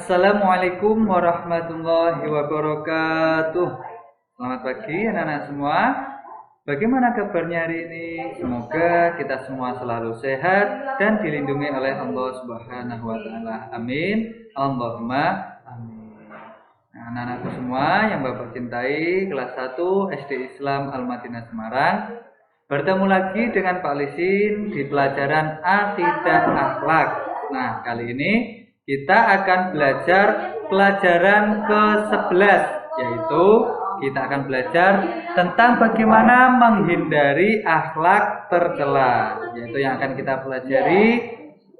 Assalamualaikum warahmatullahi wabarakatuh. Selamat pagi anak-anak semua. Bagaimana kabarnya hari ini? Semoga kita semua selalu sehat dan dilindungi oleh Allah Subhanahu wa taala. Amin. Allahumma amin. Nah, anak-anakku semua yang Bapak cintai, kelas 1 SD Islam Al-Madinah Semarang. Bertemu lagi dengan Pak Lisin di pelajaran Akidah Akhlak. Nah, kali ini kita akan belajar pelajaran ke-11, yaitu kita akan belajar tentang bagaimana menghindari akhlak tercela. Yaitu yang akan kita pelajari,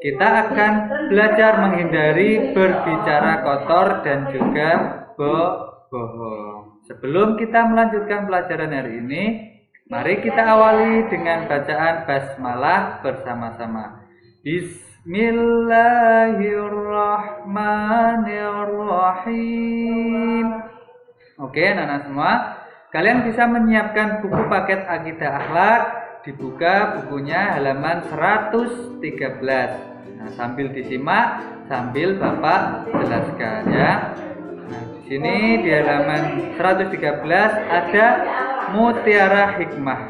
kita akan belajar menghindari berbicara kotor dan juga bohong. Sebelum kita melanjutkan pelajaran hari ini, mari kita awali dengan bacaan basmalah bersama-sama. Bismillahirrahmanirrahim. Oke, anak-anak semua, kalian bisa menyiapkan buku paket Akidah Akhlak. Dibuka bukunya halaman 113. Nah, sambil disimak, sambil Bapak jelaskan ya. Nah, di sini di halaman 113 ada mutiara hikmah.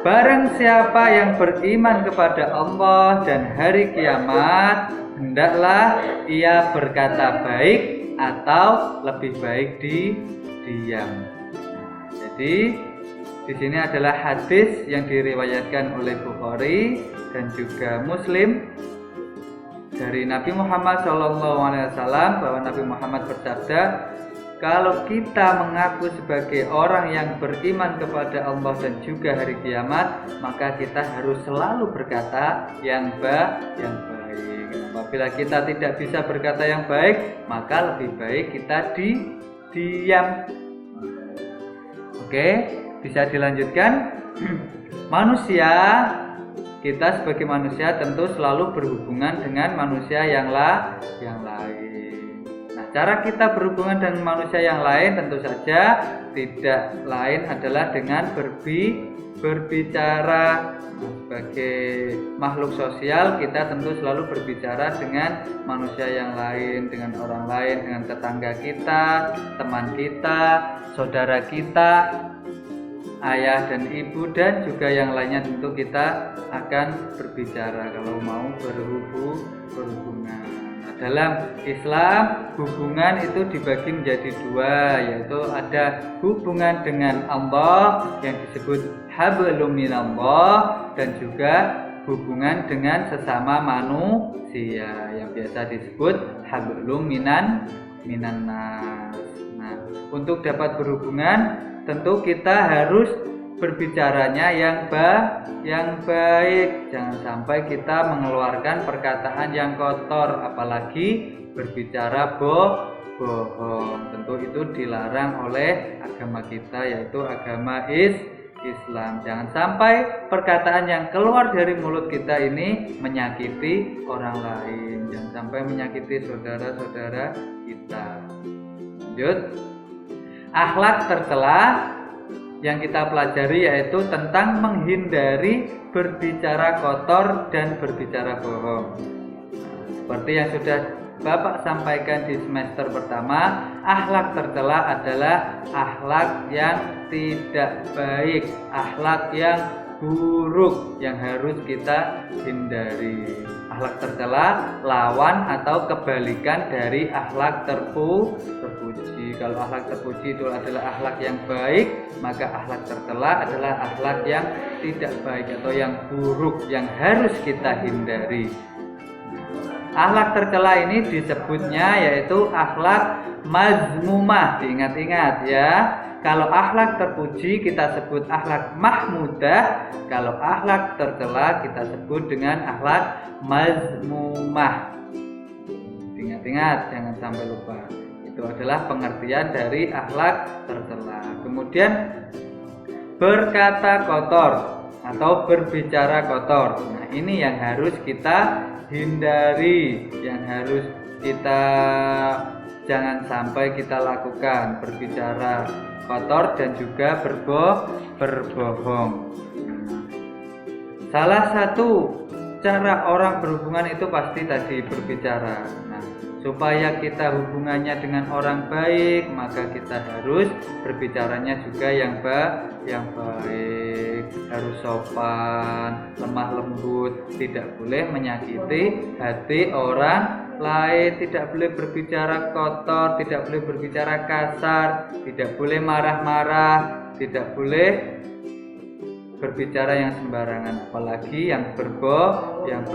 Barang siapa yang beriman kepada Allah dan hari kiamat, hendaklah ia berkata baik atau lebih baik diam. Jadi di sini adalah hadis yang diriwayatkan oleh Bukhari dan juga Muslim dari Nabi Muhammad SAW, bahwa Nabi Muhammad bersabda, kalau kita mengaku sebagai orang yang beriman kepada Allah dan juga hari kiamat, maka kita harus selalu berkata yang baik. Apabila kita tidak bisa berkata yang baik, maka lebih baik kita diam. Oke, bisa dilanjutkan. Kita sebagai manusia tentu selalu berhubungan dengan manusia yang lain. Cara kita berhubungan dengan manusia yang lain tentu saja tidak lain adalah dengan berbicara. Sebagai makhluk sosial, kita tentu selalu berbicara dengan manusia yang lain, dengan orang lain, dengan tetangga kita, teman kita, saudara kita, ayah dan ibu, dan juga yang lainnya. Tentu kita akan berbicara kalau mau berhubungan. Dalam Islam, hubungan itu dibagi menjadi dua, yaitu ada hubungan dengan Allah yang disebut hablum minallah, dan juga hubungan dengan sesama manusia yang biasa disebut hablum minan nas. Nah, untuk dapat berhubungan tentu kita harus berbicaranya yang baik. Jangan sampai kita mengeluarkan perkataan yang kotor, apalagi berbicara bohong. Tentu itu dilarang oleh agama kita, yaitu agama Islam. Jangan sampai perkataan yang keluar dari mulut kita ini menyakiti orang lain. Jangan sampai menyakiti saudara-saudara kita. Lanjut. Akhlak tercela yang kita pelajari yaitu tentang menghindari berbicara kotor dan berbicara bohong. Seperti yang sudah Bapak sampaikan di semester pertama, akhlak tercela adalah akhlak yang tidak baik, akhlak yang buruk yang harus kita hindari. Akhlak tercela lawan atau kebalikan dari akhlak terpuji. Kalau akhlak terpuji itu adalah akhlak yang baik, maka akhlak tercela adalah akhlak yang tidak baik atau yang buruk yang harus kita hindari. Akhlak tercela ini disebutnya yaitu akhlak mazmumah. Diingat-ingat ya. Kalau akhlak terpuji kita sebut akhlak mahmudah, kalau akhlak tercela kita sebut dengan akhlak mazmumah. Ingat-ingat, jangan sampai lupa. Itu adalah pengertian dari akhlak tercela. Kemudian berkata kotor atau berbicara kotor. Nah, ini yang harus kita hindari, yang harus kita jangan sampai kita lakukan, berbicara kotor dan juga berbohong. Salah satu cara orang berhubungan itu pasti tadi berbicara. Nah, Supaya kita hubungannya dengan orang baik, maka kita harus berbicaranya juga yang baik, harus sopan, lemah lembut, tidak boleh menyakiti hati orang lain, tidak boleh berbicara kotor, tidak boleh berbicara kasar, tidak boleh marah-marah, tidak boleh berbicara yang sembarangan, apalagi yang berbohong.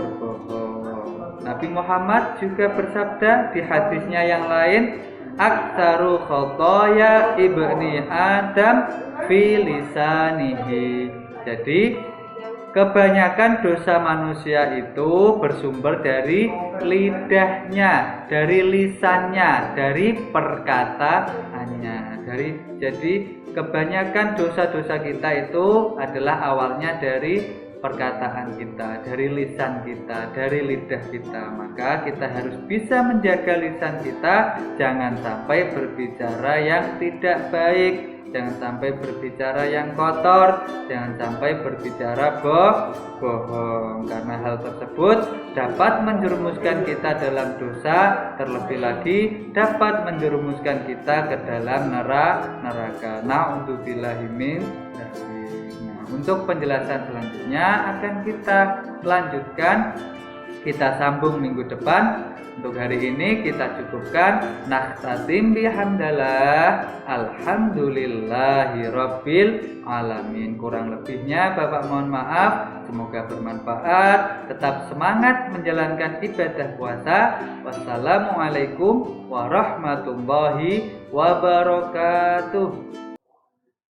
Nabi Muhammad juga bersabda di hadisnya yang lain, aktsaru khotoya ibni Adam fi lisanihi. Jadi kebanyakan dosa manusia itu bersumber dari lidahnya, dari lisannya, dari perkataannya. Jadi kebanyakan dosa-dosa kita itu adalah awalnya dari perkataan kita, dari lisan kita, dari lidah kita. Maka kita harus bisa menjaga lisan kita, jangan sampai berbicara yang tidak baik, jangan sampai berbicara yang kotor, jangan sampai berbicara bohong, karena hal tersebut dapat menjerumuskan kita dalam dosa, terlebih lagi dapat menjerumuskan kita ke dalam neraka. Na'udzubillahi min dzalik. Nah, untuk penjelasan selanjutnya akan kita lanjutkan, kita sambung minggu depan. Untuk hari ini kita cukupkan. Nakhtatim bihamdallah. Alhamdulillahi rabbil alamin. Kurang lebihnya Bapak mohon maaf. Semoga bermanfaat. Tetap semangat menjalankan ibadah puasa. Wassalamualaikum warahmatullahi wabarakatuh.